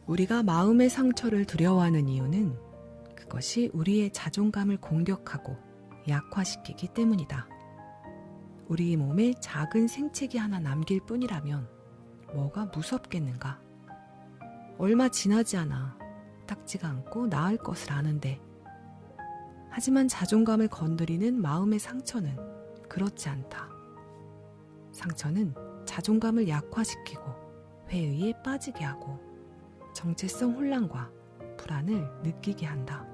우리가 마음의 상처를 두려워하는 이유는 그것이 우리의 자존감을 공격하고 약화시키기 때문이다. 우리 몸에 작은 생채기 하나 남길 뿐이라면 뭐가 무섭겠는가? 얼마 지나지 않아 딱지가 않고 나을 것을 아는데, 하지만 자존감을 건드리는 마음의 상처는 그렇지 않다. 상처는 자존감을 약화시키고 회의에 빠지게 하고 정체성 혼란과 불안을 느끼게 한다.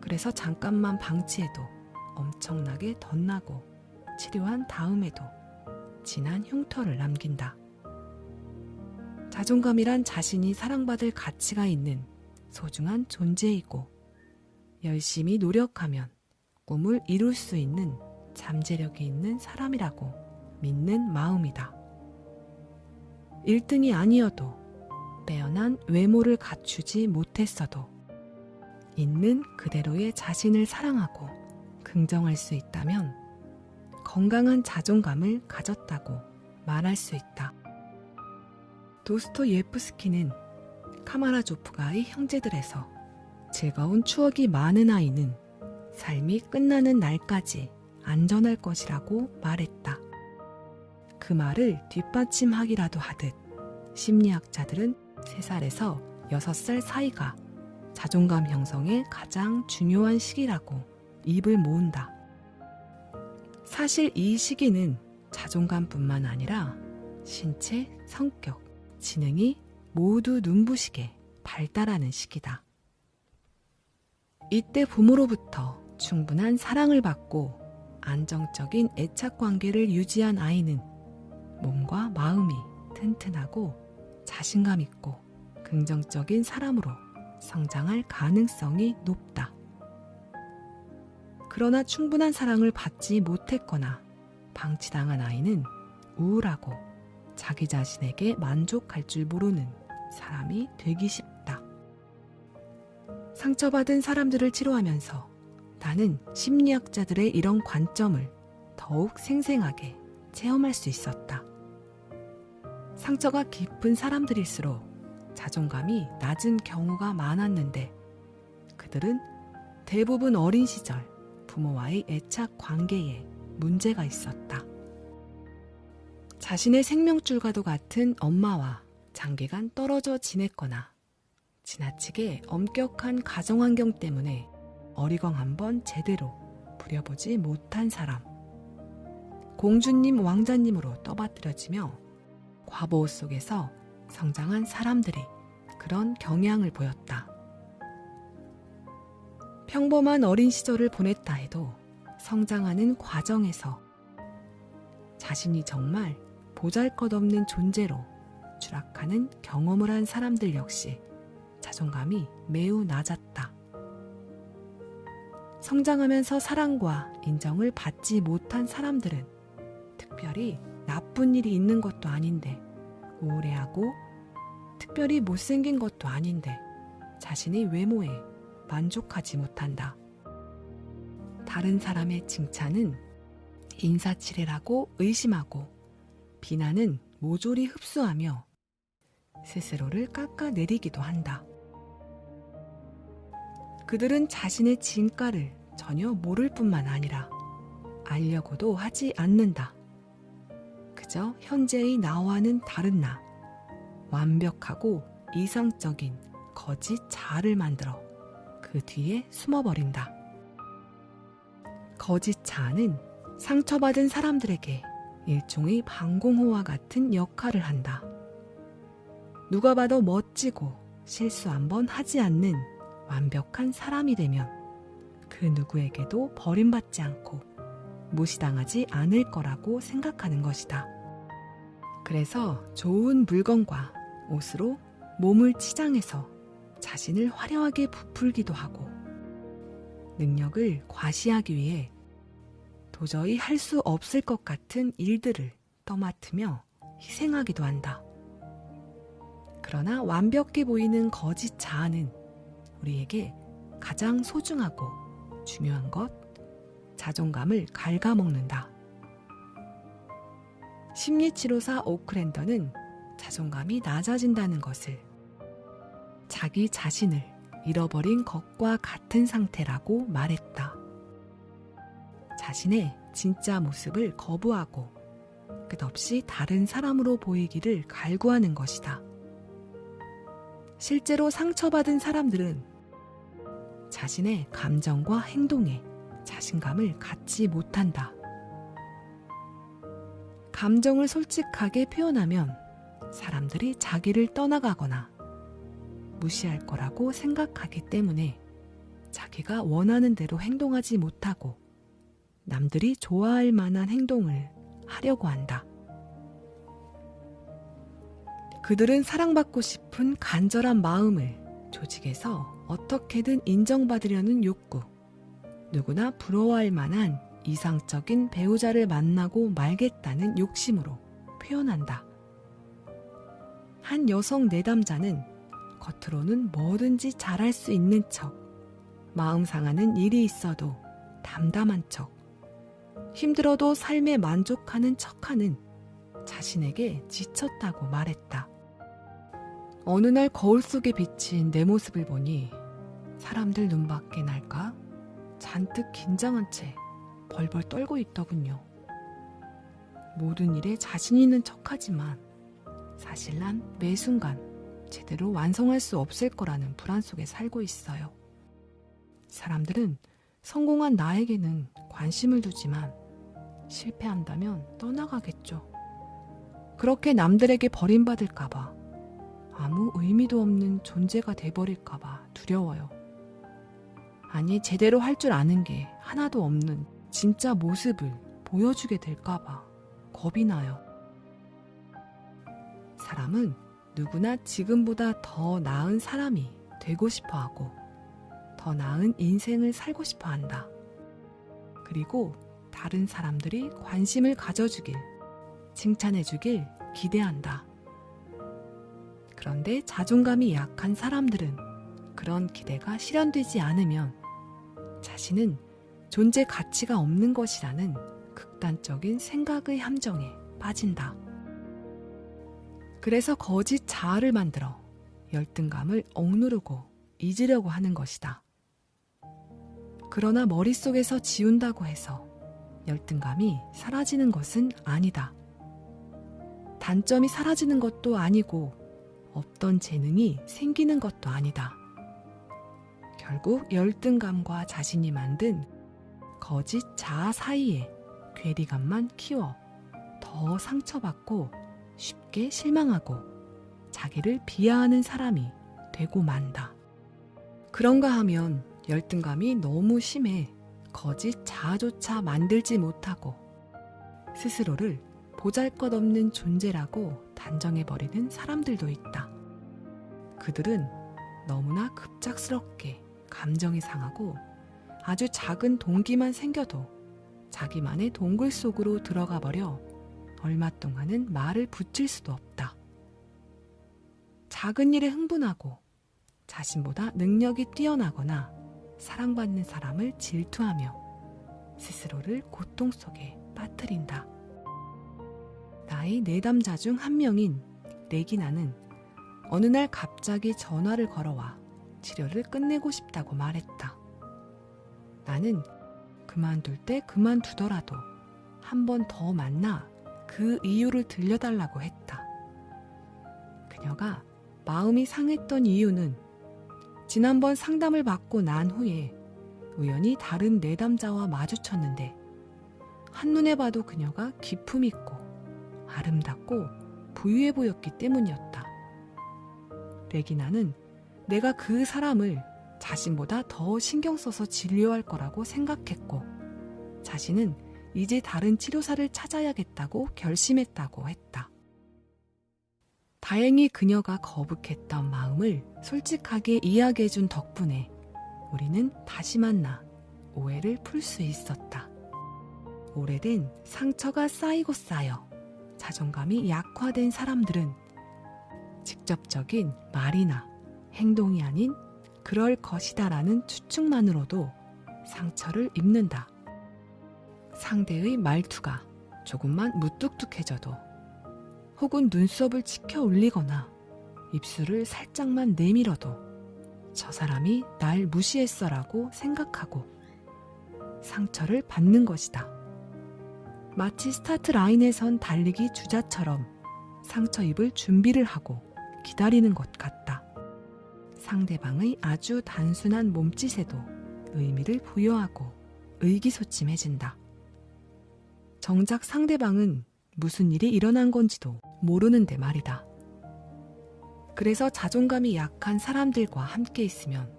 그래서 잠깐만 방치해도 엄청나게 덧나고 치료한 다음에도 진한 흉터를 남긴다. 자존감이란 자신이 사랑받을 가치가 있는 소중한 존재이고, 열심히 노력하면 꿈을 이룰 수 있는 잠재력이 있는 사람이라고 믿는 마음이다. 1등이 아니어도, 빼어난 외모를 갖추지 못했어도 있는 그대로의 자신을 사랑하고 긍정할 수 있다면 건강한 자존감을 가졌다고 말할 수 있다. 도스토예프스키는 카마라조프가의 형제들에서 즐거운 추억이 많은 아이는 삶이 끝나는 날까지 안전할 것이라고 말했다. 그 말을 뒷받침하기라도 하듯 심리학자들은 3살에서 6살 사이가 자존감 형성의 가장 중요한 시기라고 입을 모은다. 사실 이 시기는 자존감뿐만 아니라 신체, 성격, 지능이 모두 눈부시게 발달하는 시기다. 이때 부모로부터 충분한 사랑을 받고 안정적인 애착 관계를 유지한 아이는 몸과 마음이 튼튼하고 자신감 있고 긍정적인 사람으로 성장할 가능성이 높다. 그러나 충분한 사랑을 받지 못했거나 방치당한 아이는 우울하고 자기 자신에게 만족할 줄 모르는 사람이 되기 쉽다. 상처받은 사람들을 치료하면서 나는 심리학자들의 이런 관점을 더욱 생생하게 체험할 수 있었다. 상처가 깊은 사람들일수록 자존감이 낮은 경우가 많았는데, 그들은 대부분 어린 시절 부모와의 애착 관계에 문제가 있었다. 자신의 생명줄과도 같은 엄마와 장기간 떨어져 지냈거나 지나치게 엄격한 가정환경 때문에 어리광 한번 제대로 부려보지 못한 사람, 공주님 왕자님으로 떠받들여지며 과보 속에서 성장한 사람들이 그런 경향을 보였다. 평범한 어린 시절을 보냈다 해도 성장하는 과정에서 자신이 정말 보잘것없는 존재로 추락하는 경험을 한 사람들 역시 자존감이 매우 낮았다. 성장하면서 사랑과 인정을 받지 못한 사람들은 특별히 나쁜 일이 있는 것도 아닌데 우울해하고, 특별히 못생긴 것도 아닌데 자신의 외모에 만족하지 못한다. 다른 사람의 칭찬은 인사치레라고 의심하고, 비난은 모조리 흡수하며 스스로를 깎아내리기도 한다. 그들은 자신의 진가를 전혀 모를 뿐만 아니라 알려고도 하지 않는다. 그저 현재의 나와는 다른 나, 완벽하고 이성적인 거짓 자아를 만들어 그 뒤에 숨어버린다. 거짓 자아는 상처받은 사람들에게 일종의 방공호와 같은 역할을 한다. 누가 봐도 멋지고 실수 한 번 하지 않는 완벽한 사람이 되면 그 누구에게도 버림받지 않고 무시당하지 않을 거라고 생각하는 것이다. 그래서 좋은 물건과 옷으로 몸을 치장해서 자신을 화려하게 부풀기도 하고, 능력을 과시하기 위해 도저히 할 수 없을 것 같은 일들을 떠맡으며 희생하기도 한다. 그러나 완벽해 보이는 거짓 자아는 우리에게 가장 소중하고 중요한 것, 자존감을 갉아먹는다. 심리치료사 오크랜더는 자존감이 낮아진다는 것을 자기 자신을 잃어버린 것과 같은 상태라고 말했다. 자신의 진짜 모습을 거부하고 끝없이 다른 사람으로 보이기를 갈구하는 것이다. 실제로 상처받은 사람들은 자신의 감정과 행동에 자신감을 갖지 못한다. 감정을 솔직하게 표현하면 사람들이 자기를 떠나가거나 무시할 거라고 생각하기 때문에 자기가 원하는 대로 행동하지 못하고 남들이 좋아할 만한 행동을 하려고 한다. 그들은 사랑받고 싶은 간절한 마음을 조직에서 어떻게든 인정받으려는 욕구, 누구나 부러워할 만한 이상적인 배우자를 만나고 말겠다는 욕심으로 표현한다. 한 여성 내담자는 겉으로는 뭐든지 잘할 수 있는 척, 마음 상하는 일이 있어도 담담한 척, 힘들어도 삶에 만족하는 척하는 자신에게 지쳤다고 말했다. 어느 날 거울 속에 비친 내 모습을 보니 사람들 눈밖에 날까 잔뜩 긴장한 채 벌벌 떨고 있더군요. 모든 일에 자신 있는 척하지만 사실 난 매 순간 제대로 완성할 수 없을 거라는 불안 속에 살고 있어요. 사람들은 성공한 나에게는 관심을 두지만 실패한다면 떠나가겠죠. 그렇게 남들에게 버림받을까봐, 아무 의미도 없는 존재가 돼버릴까봐 두려워요. 아니, 제대로 할 줄 아는 게 하나도 없는 진짜 모습을 보여주게 될까봐 겁이 나요. 사람은 누구나 지금보다 더 나은 사람이 되고 싶어 하고 더 나은 인생을 살고 싶어 한다. 그리고 다른 사람들이 관심을 가져주길, 칭찬해주길 기대한다. 그런데 자존감이 약한 사람들은 그런 기대가 실현되지 않으면 자신은 존재 가치가 없는 것이라는 극단적인 생각의 함정에 빠진다. 그래서 거짓 자아를 만들어 열등감을 억누르고 잊으려고 하는 것이다. 그러나 머릿속에서 지운다고 해서 열등감이 사라지는 것은 아니다. 단점이 사라지는 것도 아니고 없던 재능이 생기는 것도 아니다. 결국 열등감과 자신이 만든 거짓 자아 사이에 괴리감만 키워 더 상처받고 쉽게 실망하고 자기를 비하하는 사람이 되고 만다. 그런가 하면 열등감이 너무 심해 거짓 자아조차 만들지 못하고 스스로를 보잘것없는 존재라고 단정해버리는 사람들도 있다. 그들은 너무나 급작스럽게 감정이 상하고 아주 작은 동기만 생겨도 자기만의 동굴 속으로 들어가 버려 얼마 동안은 말을 붙일 수도 없다. 작은 일에 흥분하고 자신보다 능력이 뛰어나거나 사랑받는 사람을 질투하며 스스로를 고통 속에 빠뜨린다. 나의 내담자 중 한 명인 레기나는 어느 날 갑자기 전화를 걸어와 치료를 끝내고 싶다고 말했다. 나는 그만둘 때 그만두더라도 한 번 더 만나 그 이유를 들려달라고 했다. 그녀가 마음이 상했던 이유는 지난번 상담을 받고 난 후에 우연히 다른 내담자와 마주쳤는데 한눈에 봐도 그녀가 기품 있고 아름답고 부유해 보였기 때문이었다. 레기나는 내가 그 사람을 자신보다 더 신경 써서 진료할 거라고 생각했고 자신은 이제 다른 치료사를 찾아야겠다고 결심했다고 했다. 다행히 그녀가 거북했던 마음을 솔직하게 이야기해준 덕분에 우리는 다시 만나 오해를 풀 수 있었다. 오래된 상처가 쌓이고 쌓여 자존감이 약화된 사람들은 직접적인 말이나 행동이 아닌 그럴 것이다라는 추측만으로도 상처를 입는다. 상대의 말투가 조금만 무뚝뚝해져도 혹은 눈썹을 치켜 올리거나 입술을 살짝만 내밀어도 저 사람이 날 무시했어라고 생각하고 상처를 받는 것이다. 마치 스타트 라인에 선 달리기 주자처럼 상처 입을 준비를 하고 기다리는 것 같다. 상대방의 아주 단순한 몸짓에도 의미를 부여하고 의기소침해진다. 정작 상대방은 무슨 일이 일어난 건지도 모르는데 말이다. 그래서 자존감이 약한 사람들과 함께 있으면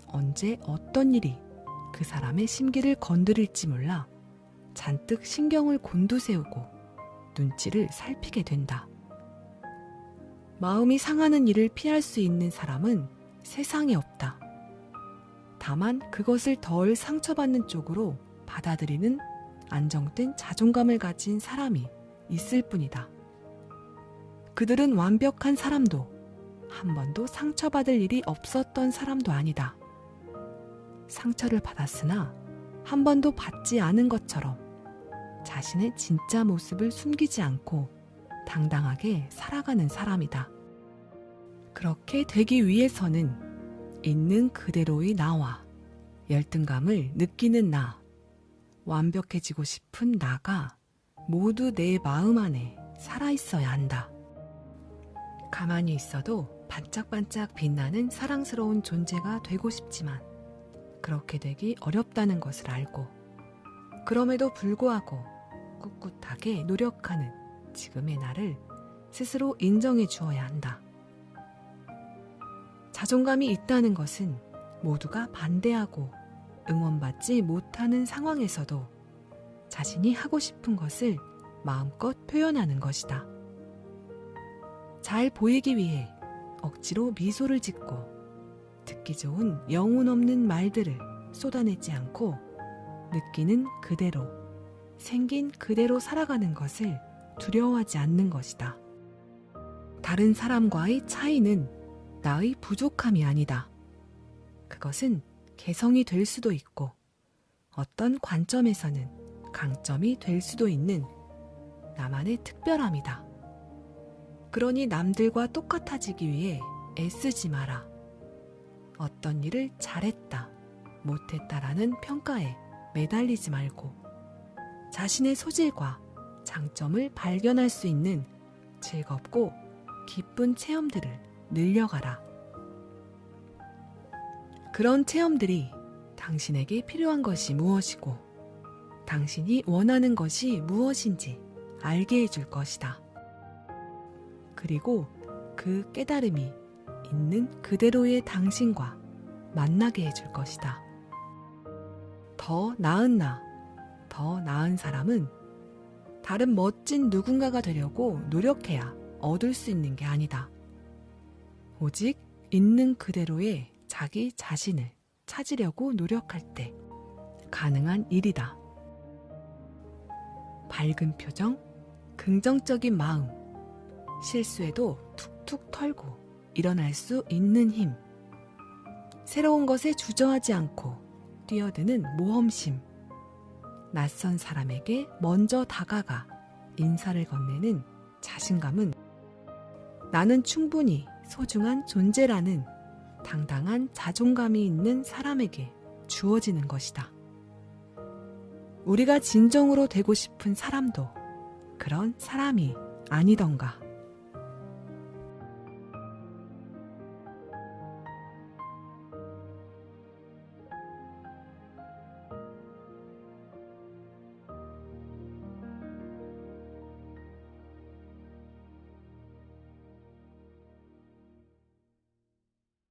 언제 어떤 일이 그 사람의 심기를 건드릴지 몰라 잔뜩 신경을 곤두세우고 눈치를 살피게 된다. 마음이 상하는 일을 피할 수 있는 사람은 세상에 없다. 다만 그것을 덜 상처받는 쪽으로 받아들이는 안정된 자존감을 가진 사람이 있을 뿐이다. 그들은 완벽한 사람도 한 번도 상처받을 일이 없었던 사람도 아니다. 상처를 받았으나 한 번도 받지 않은 것처럼 자신의 진짜 모습을 숨기지 않고 당당하게 살아가는 사람이다. 그렇게 되기 위해서는 있는 그대로의 나와 열등감을 느끼는 나, 완벽해지고 싶은 나가 모두 내 마음 안에 살아있어야 한다. 가만히 있어도 반짝반짝 빛나는 사랑스러운 존재가 되고 싶지만 그렇게 되기 어렵다는 것을 알고 그럼에도 불구하고 꿋꿋하게 노력하는 지금의 나를 스스로 인정해 주어야 한다. 자존감이 있다는 것은 모두가 반대하고 응원받지 못하는 상황에서도 자신이 하고 싶은 것을 마음껏 표현하는 것이다. 잘 보이기 위해 억지로 미소를 짓고 듣기 좋은 영혼 없는 말들을 쏟아내지 않고 느끼는 그대로, 생긴 그대로 살아가는 것을 두려워하지 않는 것이다. 다른 사람과의 차이는 나의 부족함이 아니다. 그것은 개성이 될 수도 있고 어떤 관점에서는 강점이 될 수도 있는 나만의 특별함이다. 그러니 남들과 똑같아지기 위해 애쓰지 마라. 어떤 일을 잘했다, 못했다라는 평가에 매달리지 말고 자신의 소질과 장점을 발견할 수 있는 즐겁고 기쁜 체험들을 늘려가라. 그런 체험들이 당신에게 필요한 것이 무엇이고 당신이 원하는 것이 무엇인지 알게 해줄 것이다. 그리고 그 깨달음이 있는 그대로의 당신과 만나게 해줄 것이다. 더 나은 나, 더 나은 사람은 다른 멋진 누군가가 되려고 노력해야 얻을 수 있는 게 아니다. 오직 있는 그대로의 자기 자신을 찾으려고 노력할 때 가능한 일이다. 밝은 표정, 긍정적인 마음, 실수에도 툭툭 털고 일어날 수 있는 힘, 새로운 것에 주저하지 않고 뛰어드는 모험심, 낯선 사람에게 먼저 다가가 인사를 건네는 자신감은 나는 충분히 소중한 존재라는 당당한 자존감이 있는 사람에게 주어지는 것이다. 우리가 진정으로 되고 싶은 사람도 그런 사람이 아니던가.